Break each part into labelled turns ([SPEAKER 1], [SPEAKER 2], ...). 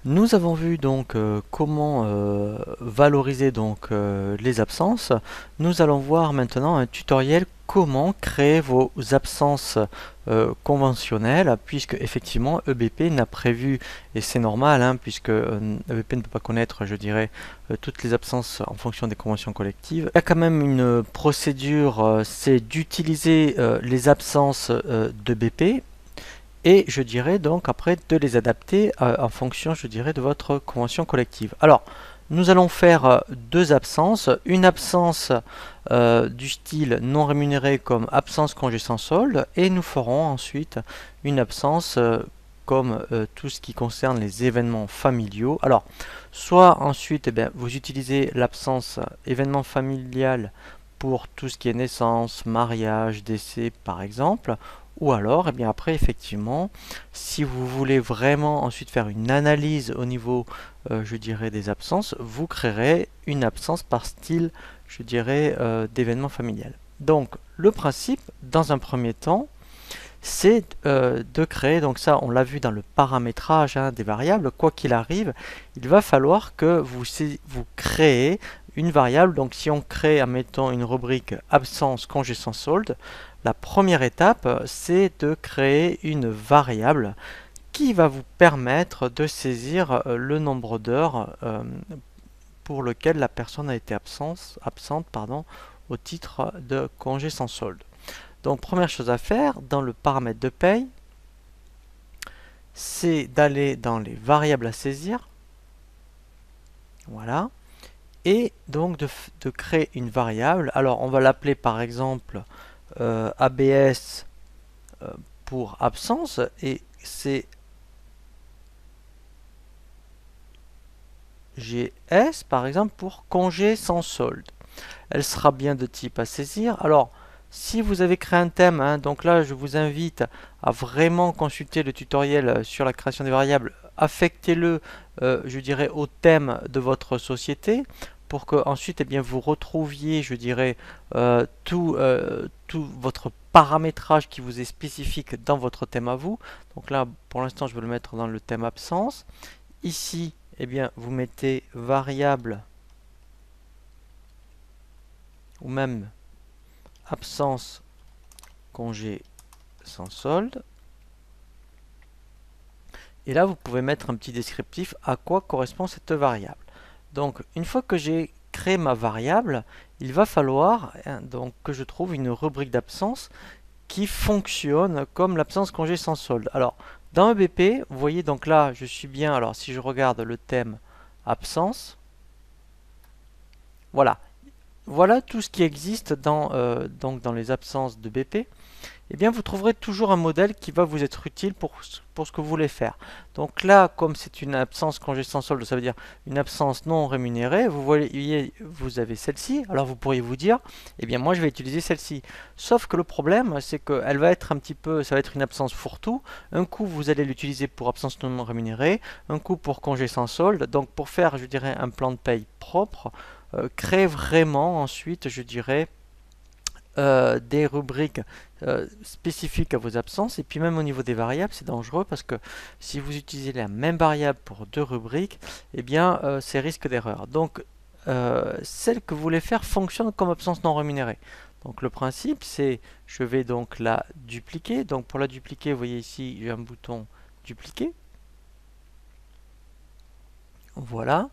[SPEAKER 1] Nous avons vu donc comment valoriser donc les absences. Nous allons voir maintenant un tutoriel comment créer vos absences conventionnelles, puisque effectivement EBP n'a prévu, et c'est normal, hein, puisque EBP ne peut pas connaître, je dirais, toutes les absences en fonction des conventions collectives. Il y a quand même une procédure, c'est d'utiliser les absences d'EBP, et je dirais donc après de les adapter en fonction, je dirais, de votre convention collective. Alors, nous allons faire deux absences. Une absence du style non rémunéré comme absence congé sans solde, et nous ferons ensuite une absence comme tout ce qui concerne les événements familiaux. Alors, soit ensuite, eh bien, vous utilisez l'absence événement familial pour tout ce qui est naissance, mariage, décès par exemple, ou alors, eh bien après, effectivement, si vous voulez vraiment ensuite faire une analyse au niveau, je dirais, des absences, vous créerez une absence par style, je dirais, d'événement familial. Donc, le principe, dans un premier temps, c'est de créer, donc ça on l'a vu dans le paramétrage hein, des variables, quoi qu'il arrive, il va falloir que vous créez une variable. Donc si on crée, admettons, une rubrique absence congé sans solde, la première étape c'est de créer une variable qui va vous permettre de saisir le nombre d'heures pour lequel la personne a été absente pardon, au titre de congé sans solde. Donc première chose à faire dans le paramètre de paye, c'est d'aller dans les variables à saisir, voilà, et donc de créer une variable. Alors on va l'appeler par exemple ABS pour absence, et c'est GS par exemple pour congé sans solde. Elle sera bien de type à saisir. Alors, si vous avez créé un thème, hein, donc là je vous invite à vraiment consulter le tutoriel sur la création des variables, affectez-le, je dirais, au thème de votre société, pour que ensuite eh bien, vous retrouviez, je dirais, tout votre paramétrage qui vous est spécifique dans votre thème à vous. Donc là, pour l'instant, je vais le mettre dans le thème absence. Ici, eh bien, vous mettez variable ou même absence congé sans solde. Et là, vous pouvez mettre un petit descriptif à quoi correspond cette variable. Donc, une fois que j'ai créé ma variable, il va falloir hein, donc, que je trouve une rubrique d'absence qui fonctionne comme l'absence congé sans solde. Alors, dans EBP, vous voyez, donc là, je suis bien, alors si je regarde le thème absence, voilà. Voilà tout ce qui existe donc dans les absences de BP. Eh bien, vous trouverez toujours un modèle qui va vous être utile pour ce que vous voulez faire. Donc là, comme c'est une absence congé sans solde, ça veut dire une absence non rémunérée, vous voyez, vous avez celle-ci, alors vous pourriez vous dire, eh bien moi je vais utiliser celle-ci. Sauf que le problème, c'est qu'elle va être un petit peu, ça va être une absence fourre-tout. Un coup, vous allez l'utiliser pour absence non rémunérée, un coup pour congé sans solde. Donc pour faire, je dirais, un plan de paye propre, créez vraiment ensuite, je dirais, des rubriques spécifiques à vos absences. Et puis même au niveau des variables, c'est dangereux parce que si vous utilisez la même variable pour deux rubriques, eh bien c'est risque d'erreur. Donc celle que vous voulez faire fonctionne comme absence non rémunérée. Donc le principe c'est, je vais donc la dupliquer. Donc pour la dupliquer, vous voyez ici, j'ai un bouton dupliquer. Voilà.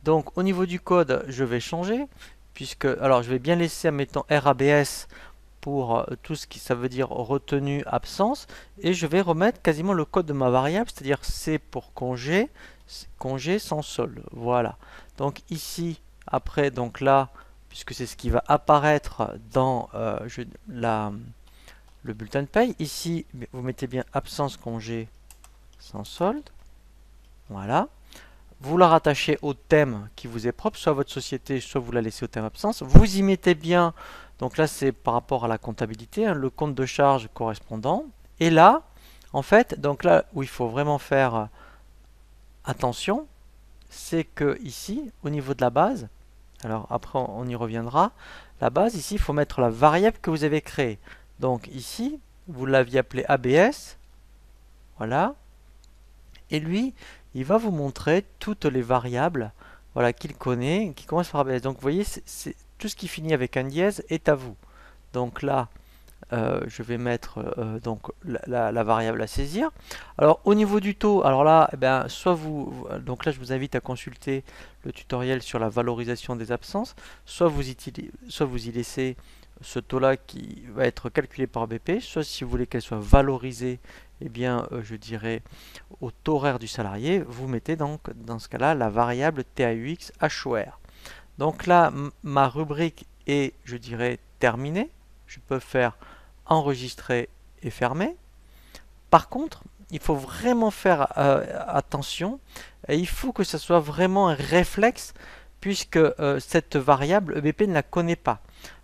[SPEAKER 1] Donc au niveau du code, je vais changer, puisque, alors je vais bien laisser, admettons, RABS pour tout ce qui ça veut dire retenue absence, et je vais remettre quasiment le code de ma variable, c'est-à-dire C pour congé, congé sans solde. Voilà. Donc ici, après, donc là, puisque c'est ce qui va apparaître dans le bulletin de paye, ici vous mettez bien absence congé sans solde. Voilà. Vous la rattachez au thème qui vous est propre, soit votre société, soit vous la laissez au thème absence. Vous y mettez bien, donc là c'est par rapport à la comptabilité, hein, le compte de charge correspondant. Et là, en fait, donc là où il faut vraiment faire attention, c'est que ici, au niveau de la base, alors après on y reviendra, la base ici, il faut mettre la variable que vous avez créée. Donc ici, vous l'aviez appelé ABS, voilà. Et lui, il va vous montrer toutes les variables, voilà, qu'il connaît, qui commencent par ABS. Donc vous voyez, tout ce qui finit avec un dièse est à vous. Donc là, je vais mettre donc la variable à saisir. Alors au niveau du taux, alors là, eh ben, donc là je vous invite à consulter le tutoriel sur la valorisation des absences, soit vous y laissez ce taux-là qui va être calculé par BP, soit si vous voulez qu'elle soit valorisée, eh bien je dirais au taux horaire du salarié, vous mettez donc dans ce cas-là la variable TAUX HOR. Donc là, ma rubrique est, je dirais, terminée. Je peux faire enregistrer et fermer. Par contre, il faut vraiment faire attention et il faut que ce soit vraiment un réflexe puisque cette variable EBP ne la connaît pas.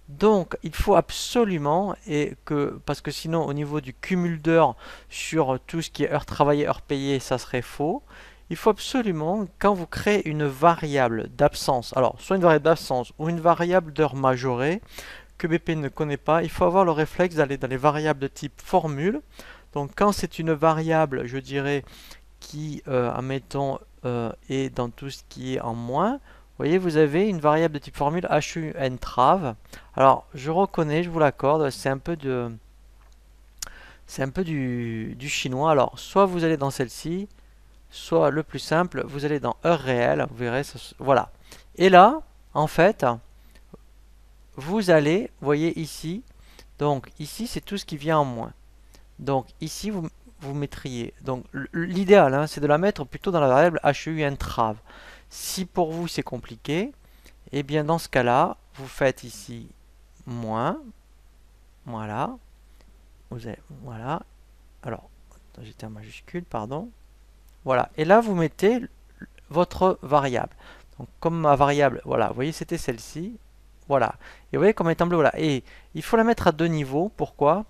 [SPEAKER 1] Donc il faut absolument, parce que sinon au niveau du cumul d'heures sur tout ce qui est heures travaillées, heures payées, ça serait faux. Il faut absolument, quand vous créez une variable d'absence, alors soit une variable d'absence ou une variable d'heure majorée, que BP ne connaît pas, il faut avoir le réflexe d'aller dans les variables de type formule. Donc quand c'est une variable, je dirais, qui, admettons, est dans tout ce qui est en moins, vous voyez, vous avez une variable de type formule HUNTRAV. Alors, je reconnais, je vous l'accorde, c'est un peu du chinois. Alors, soit vous allez dans celle-ci, soit le plus simple, vous allez dans heure réelle, vous verrez, voilà. Et là, en fait, vous allez, vous voyez ici, donc ici c'est tout ce qui vient en moins. Donc ici vous mettriez, donc l'idéal hein, c'est de la mettre plutôt dans la variable HUNTRAV. Si pour vous c'est compliqué, et bien dans ce cas-là, vous faites ici moins, voilà, voilà, alors, j'étais en majuscule, pardon, voilà, et là vous mettez votre variable. Donc comme ma variable, voilà, vous voyez c'était celle-ci, voilà. Et vous voyez comme elle est en bleu, voilà. Et il faut la mettre à deux niveaux. Pourquoi?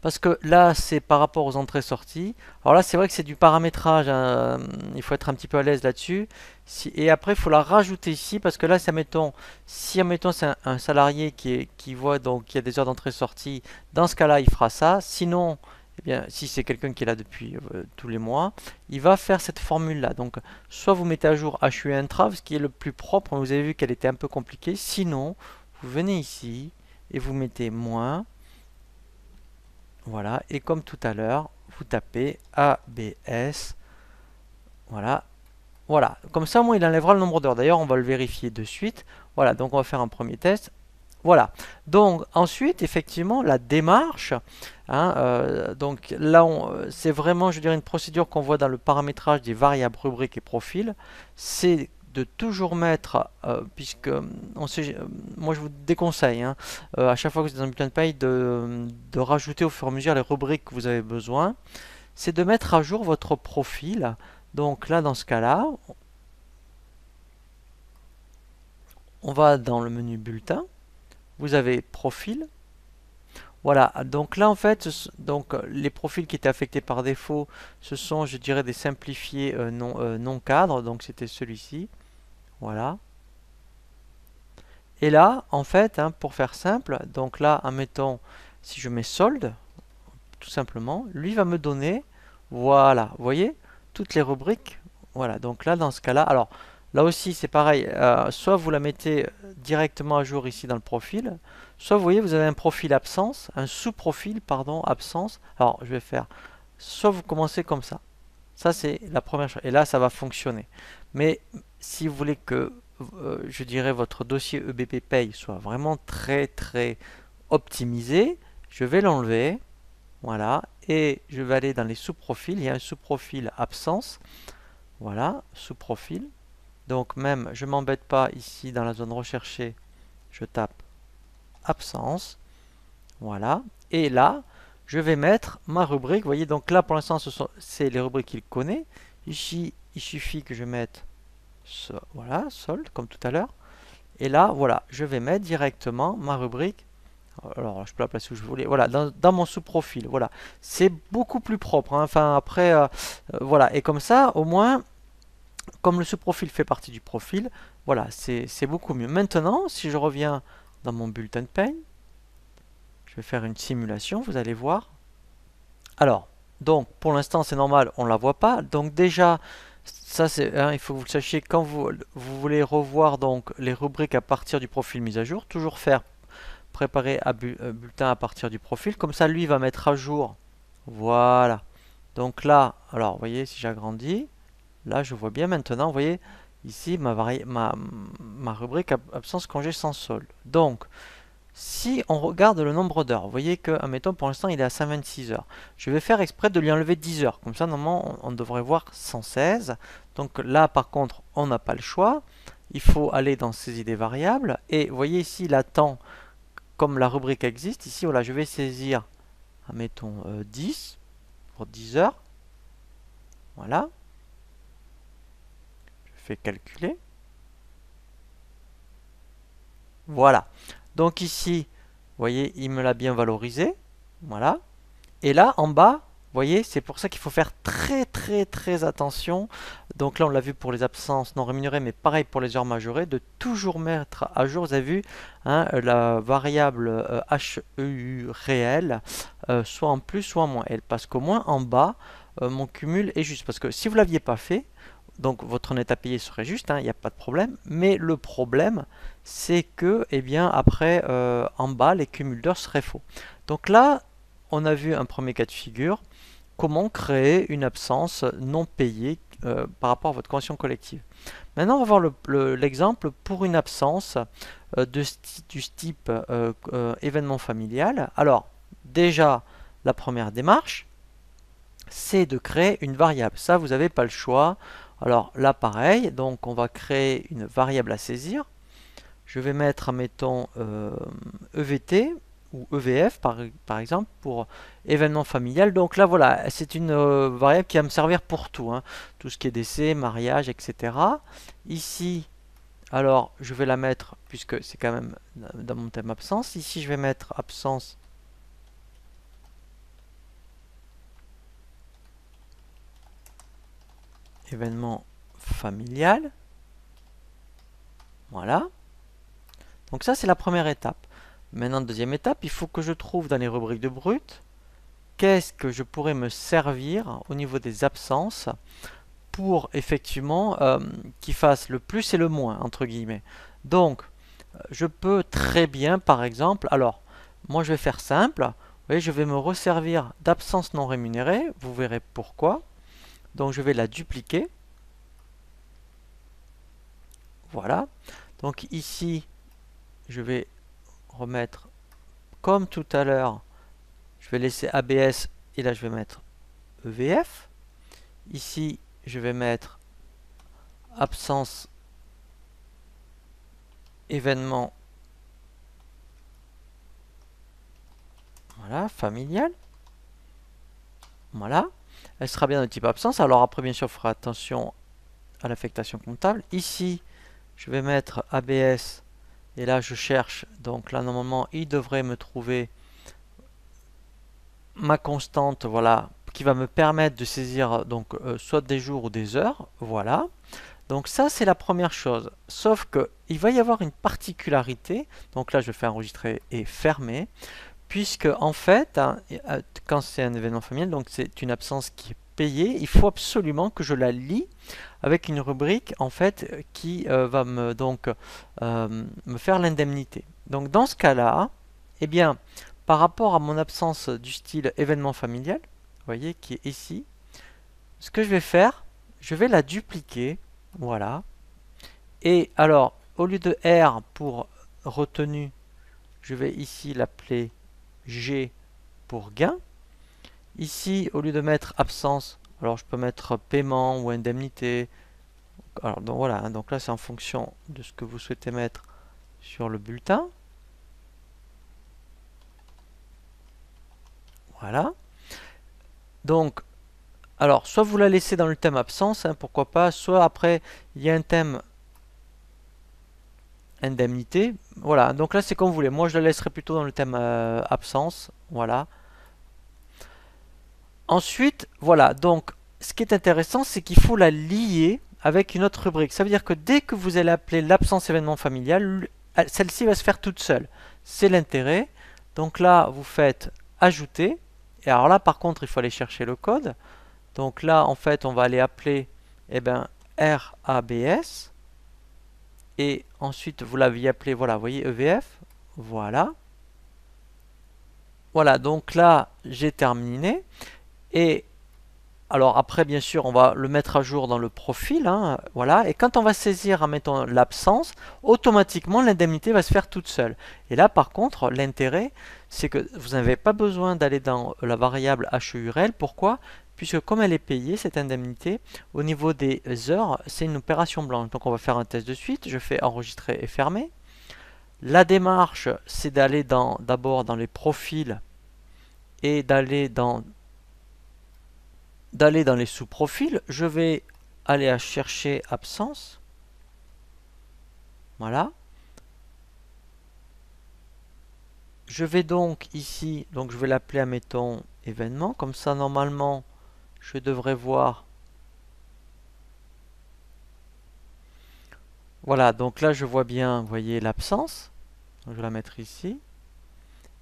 [SPEAKER 1] Parce que là, c'est par rapport aux entrées-sorties. Alors là, c'est vrai que c'est du paramétrage. Hein. Il faut être un petit peu à l'aise là-dessus. Et après, il faut la rajouter ici. Parce que là, si admettons, c'est un salarié qui voit donc qu'il y a des heures d'entrée-sortie, dans ce cas-là, il fera ça. Sinon, eh bien, si c'est quelqu'un qui est là depuis tous les mois, il va faire cette formule-là. Donc, soit vous mettez à jour HUNTRAV, ce qui est le plus propre. Vous avez vu qu'elle était un peu compliquée. Sinon, vous venez ici et vous mettez moins. Voilà, et comme tout à l'heure, vous tapez ABS. Voilà, voilà. Comme ça, moi, il enlèvera le nombre d'heures. D'ailleurs, on va le vérifier de suite. Voilà, donc on va faire un premier test. Voilà. Donc ensuite, effectivement, la démarche. Hein, donc là, c'est vraiment, je dirais, une procédure qu'on voit dans le paramétrage des variables rubriques et profils. C'est de toujours mettre, puisque moi je vous déconseille, hein, à chaque fois que vous êtes dans un bulletin de paye, de rajouter au fur et à mesure les rubriques que vous avez besoin. C'est de mettre à jour votre profil. Donc là, dans ce cas-là, on va dans le menu bulletin. Vous avez profil. Voilà, donc là en fait, donc, les profils qui étaient affectés par défaut, ce sont, je dirais, des simplifiés non cadres, donc c'était celui-ci. Voilà. Et là, en fait, hein, pour faire simple, donc là, admettons, si je mets solde, tout simplement, lui va me donner, voilà, vous voyez, toutes les rubriques. Voilà, donc là, dans ce cas-là, alors là aussi, c'est pareil, soit vous la mettez directement à jour ici dans le profil, soit vous voyez, vous avez un profil absence, un sous-profil, pardon, absence. Alors, je vais faire, soit vous commencez comme ça. Ça, c'est la première chose. Et là, ça va fonctionner. Mais si vous voulez que, je dirais, votre dossier EBP Paye soit vraiment très, très optimisé, je vais l'enlever. Voilà. Et je vais aller dans les sous-profils. Il y a un sous-profil absence. Voilà, sous-profil. Donc même, je ne m'embête pas ici dans la zone recherchée. Je tape absence. Voilà. Et là, je vais mettre ma rubrique. Vous voyez, donc là, pour l'instant, c'est les rubriques qu'il connaît. Ici, il suffit que je mette voilà, solde, comme tout à l'heure. Et là, voilà, je vais mettre directement ma rubrique. Alors, je peux la placer où je voulais. Voilà, dans mon sous-profil. Voilà, c'est beaucoup plus propre. Hein. Enfin, après, voilà. Et comme ça, au moins, comme le sous-profil fait partie du profil, voilà, c'est beaucoup mieux. Maintenant, si je reviens dans mon bulletin de paye, je vais faire une simulation, vous allez voir. Alors, Donc, pour l'instant, c'est normal, on ne la voit pas. Donc déjà, ça, c'est, hein, il faut que vous le sachiez, quand vous voulez revoir donc les rubriques à partir du profil mis à jour, toujours faire préparer à bulletin à partir du profil. Comme ça, lui va mettre à jour. Voilà. Donc là, alors, vous voyez, si j'agrandis, là, je vois bien maintenant, vous voyez, ici, ma rubrique absence congé sans solde. Donc, si on regarde le nombre d'heures, vous voyez que, admettons, pour l'instant, il est à 126 heures. Je vais faire exprès de lui enlever 10 heures. Comme ça, normalement, on devrait voir 116. Donc là, par contre, on n'a pas le choix. Il faut aller dans saisir des variables. Et vous voyez ici, la temps, comme la rubrique existe, ici, voilà, je vais saisir, admettons, 10 pour 10 heures. Voilà. Je fais calculer. Voilà. Donc ici, vous voyez, il me l'a bien valorisé. Voilà. Et là, en bas, vous voyez, c'est pour ça qu'il faut faire très attention. Donc là, on l'a vu pour les absences non rémunérées, mais pareil pour les heures majorées, de toujours mettre à jour, vous avez vu, hein, la variable HEU réelle, soit en plus, soit en moins. Parce qu'au moins, en bas, mon cumul est juste. Parce que si vous ne l'aviez pas fait, donc votre net à payer serait juste, hein, il n'y a pas de problème. Mais le problème, c'est que, eh bien, après, en bas, les cumuls d'heures seraient faux. Donc là, on a vu un premier cas de figure, comment créer une absence non payée par rapport à votre convention collective. Maintenant, on va voir l'exemple pour une absence du type événement familial. Alors, déjà, la première démarche, c'est de créer une variable. Ça, vous n'avez pas le choix. Alors là, pareil, donc on va créer une variable à saisir. Je vais mettre, mettons, EVT ou EVF par exemple pour événement familial. Donc là voilà, c'est une variable qui va me servir pour tout, hein. Tout ce qui est décès, mariage, etc. Ici, alors je vais la mettre, puisque c'est quand même dans mon thème absence, ici je vais mettre absence événement familial. Voilà. Donc ça c'est la première étape. Maintenant, deuxième étape, il faut que je trouve dans les rubriques de brut qu'est-ce que je pourrais me servir au niveau des absences pour effectivement qu'il fasse le plus et le moins, entre guillemets. Donc, je peux très bien, par exemple, alors, moi je vais faire simple, vous voyez, je vais me resservir d'absence non rémunérée, vous verrez pourquoi. Donc, je vais la dupliquer. Voilà. Donc, ici, je vais remettre comme tout à l'heure, je vais laisser ABS et là je vais mettre EVF. Ici, je vais mettre absence événement, voilà, familial. Voilà, elle sera bien de type absence. Alors après, bien sûr, il faudra attention à l'affectation comptable. Ici, je vais mettre ABS et là, je cherche. Donc là, normalement, il devrait me trouver ma constante, voilà, qui va me permettre de saisir donc soit des jours ou des heures. Voilà. Donc ça, c'est la première chose. Sauf que il va y avoir une particularité. Donc là, je fais enregistrer et fermer. Puisque en fait, hein, quand c'est un événement familial, donc c'est une absence qui est payée, il faut absolument que je la lie avec une rubrique en fait qui va me faire l'indemnité. Donc dans ce cas-là, eh bien, par rapport à mon absence du style événement familial, vous voyez, qui est ici, ce que je vais faire, je vais la dupliquer, voilà. Et alors, au lieu de R pour retenue, je vais ici l'appeler G pour gain. Ici, au lieu de mettre absence, alors je peux mettre paiement ou indemnité. Alors donc voilà, hein, donc là c'est en fonction de ce que vous souhaitez mettre sur le bulletin. Voilà. Donc, alors soit vous la laissez dans le thème absence, hein, pourquoi pas, soit après il y a un thème indemnité. Voilà, donc là c'est comme vous voulez. Moi je la laisserai plutôt dans le thème absence. Voilà. Ensuite, voilà, donc ce qui est intéressant, c'est qu'il faut la lier avec une autre rubrique. Ça veut dire que dès que vous allez appeler l'absence événement familial, celle-ci va se faire toute seule. C'est l'intérêt. Donc là, vous faites ajouter Et alors là, par contre, il faut aller chercher le code. Donc là, en fait, on va aller appeler RABS. Et ensuite, vous l'aviez appelé, voilà, vous voyez, EVF. Voilà. Voilà, donc là, j'ai terminé. Et alors après, bien sûr, on va le mettre à jour dans le profil, hein, voilà. Et quand on va saisir, admettons, l'absence, automatiquement, l'indemnité va se faire toute seule. Et là, par contre, l'intérêt, c'est que vous n'avez pas besoin d'aller dans la variable HEURL. Pourquoi? Puisque comme elle est payée, cette indemnité, au niveau des heures, c'est une opération blanche. Donc on va faire un test de suite. Je fais enregistrer et fermer. La démarche, c'est d'aller d'abord dans les profils et d'aller dans les sous-profils. Je vais aller à chercher absence. Voilà. Je vais donc ici, donc je vais l'appeler, admettons, événement. Comme ça, normalement, je devrais voir. Voilà, donc là, je vois bien, vous voyez, l'absence. Je vais la mettre ici.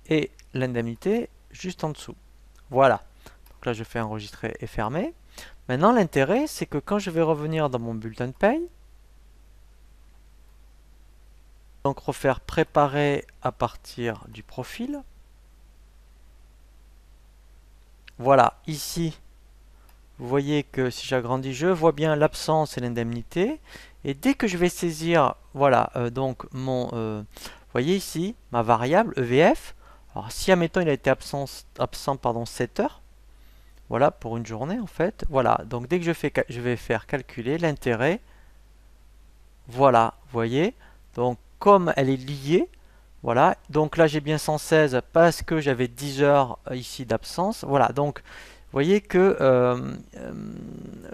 [SPEAKER 1] Et l'indemnité juste en dessous. Voilà. Donc là, je fais enregistrer et fermer. Maintenant, l'intérêt, c'est que quand je vais revenir dans mon bulletin de paye, donc refaire préparer à partir du profil. Voilà, ici, vous voyez que si j'agrandis, je vois bien l'absence et l'indemnité. Et dès que je vais saisir, voilà, donc vous voyez ici, ma variable EVF. Alors si, admettons, il a été absent pardon, 7 heures, voilà, pour une journée en fait. Voilà, donc dès que je vais faire calculer l'intérêt, voilà, vous voyez. Donc comme elle est liée, voilà, donc là j'ai bien 116 parce que j'avais 10 heures ici d'absence. Voilà, donc vous voyez que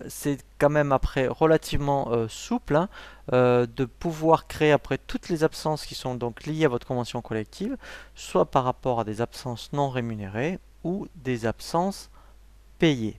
[SPEAKER 1] c'est quand même après relativement souple, hein, de pouvoir créer après toutes les absences qui sont donc liées à votre convention collective, soit par rapport à des absences non rémunérées ou des absences payées.